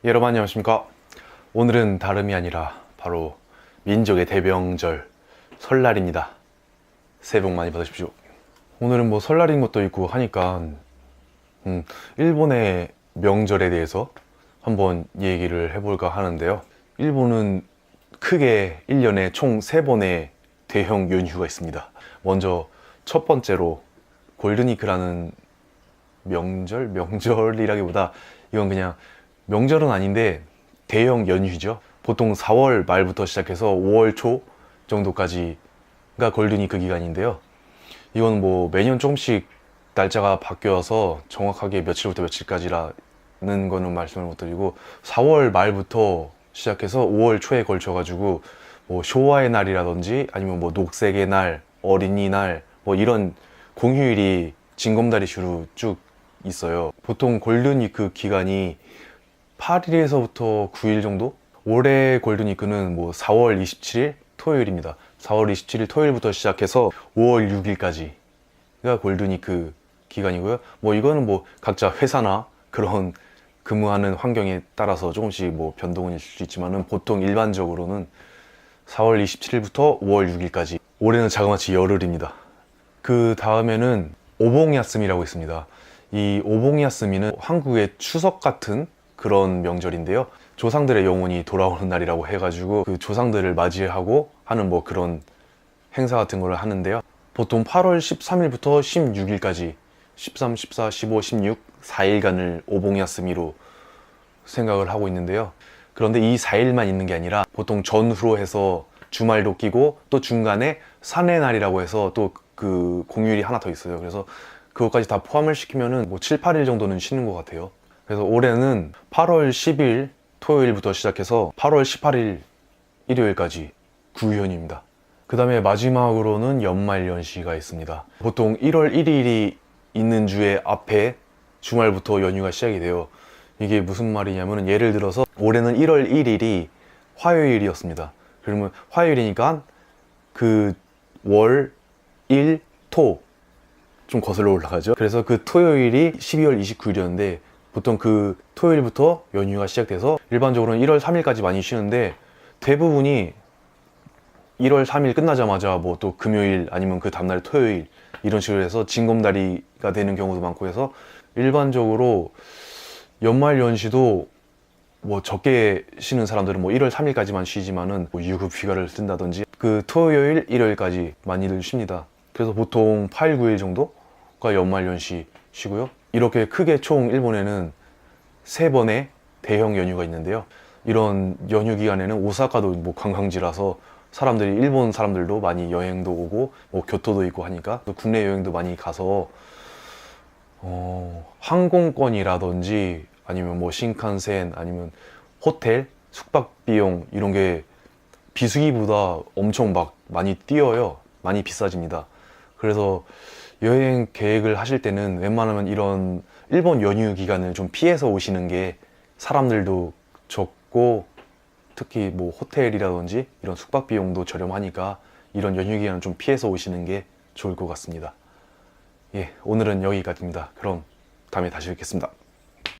여러분 안녕하십니까. 오늘은 다름이 아니라 바로 민족의 대명절 설날입니다. 새해 복 많이 받으십시오. 오늘은 뭐 설날인 것도 있고 하니까 일본의 명절에 대해서 한번 얘기를 해볼까 하는데요. 일본은 크게 1년에 총 3번의 대형 연휴가 있습니다. 먼저 첫 번째로 골든위크라는 명절이라기보다 이건 그냥 명절은 아닌데 대형 연휴죠. 보통 4월 말부터 시작해서 5월 초 정도까지가 골든위크 기간인데요. 이건 뭐 매년 조금씩 날짜가 바뀌어서 정확하게 며칠부터 며칠까지라는 거는 말씀을 못 드리고 4월 말부터 시작해서 5월 초에 걸쳐 가지고 뭐 쇼와의 날이라든지 아니면 뭐 녹색의 날, 어린이날 뭐 이런 공휴일이 징검다리슈로 쭉 있어요. 보통 골든위크 기간이 8일에서부터 9일 정도? 올해 골든위크는 뭐 4월 27일 토요일입니다. 4월 27일 토요일부터 시작해서 5월 6일까지가 골든위크 기간이고요. 뭐 이거는 뭐 각자 회사나 그런 근무하는 환경에 따라서 조금씩 뭐 변동은 있을 수 있지만은 보통 일반적으로는 4월 27일부터 5월 6일까지. 올해는 자그마치 열흘입니다. 그 다음에는 오봉야스미라고 있습니다. 이 오봉야스미는 한국의 추석 같은 그런 명절인데요. 조상들의 영혼이 돌아오는 날이라고 해가지고 그 조상들을 맞이하고 하는 뭐 그런 행사 같은 걸 하는데요. 보통 8월 13일부터 16일까지 13, 14, 15, 16, 4일간을 오봉야스미로 생각을 하고 있는데요. 그런데 이 4일만 있는 게 아니라 보통 전후로 해서 주말도 끼고 또 중간에 산의 날이라고 해서 또 그 공휴일이 하나 더 있어요. 그래서 그것까지 다 포함을 시키면은 뭐 7, 8일 정도는 쉬는 것 같아요. 그래서 올해는 8월 10일 토요일부터 시작해서 8월 18일 일요일까지 9연휴입니다. 그 다음에 마지막으로는 연말연시가 있습니다. 보통 1월 1일이 있는 주의 앞에 주말부터 연휴가 시작이 돼요. 이게 무슨 말이냐면 예를 들어서 올해는 1월 1일이 화요일이었습니다. 그러면 화요일이니까 그 월, 일, 토 좀 거슬러 올라가죠. 그래서 그 토요일이 12월 29일이었는데 보통 그 토요일부터 연휴가 시작돼서 일반적으로는 1월 3일까지 많이 쉬는데 대부분이 1월 3일 끝나자마자 뭐 또 금요일 아니면 그 다음날 토요일 이런 식으로 해서 징검다리가 되는 경우도 많고 해서 일반적으로 연말 연시도 뭐 적게 쉬는 사람들은 뭐 1월 3일까지만 쉬지만은 뭐 유급 휴가를 쓴다든지 그 토요일, 일요일까지 많이들 쉽니다. 그래서 보통 8, 9일 정도가 연말 연시 쉬고요. 이렇게 크게 총 일본에는 3번의 대형 연휴가 있는데요. 이런 연휴 기간에는 오사카도 뭐 관광지라서 사람들이 일본 사람들도 많이 여행도 오고 뭐 교토도 있고 하니까 또 국내 여행도 많이 가서 항공권이라든지 아니면 뭐 신칸센 아니면 호텔 숙박 비용 이런 게 비수기보다 엄청 막 많이 뛰어요. 많이 비싸집니다. 그래서 여행 계획을 하실 때는 웬만하면 이런 일본 연휴 기간을 좀 피해서 오시는 게 사람들도 적고 특히 뭐 호텔이라든지 이런 숙박 비용도 저렴하니까 이런 연휴 기간을 좀 피해서 오시는 게 좋을 것 같습니다. 예, 오늘은 여기까지입니다. 그럼 다음에 다시 뵙겠습니다.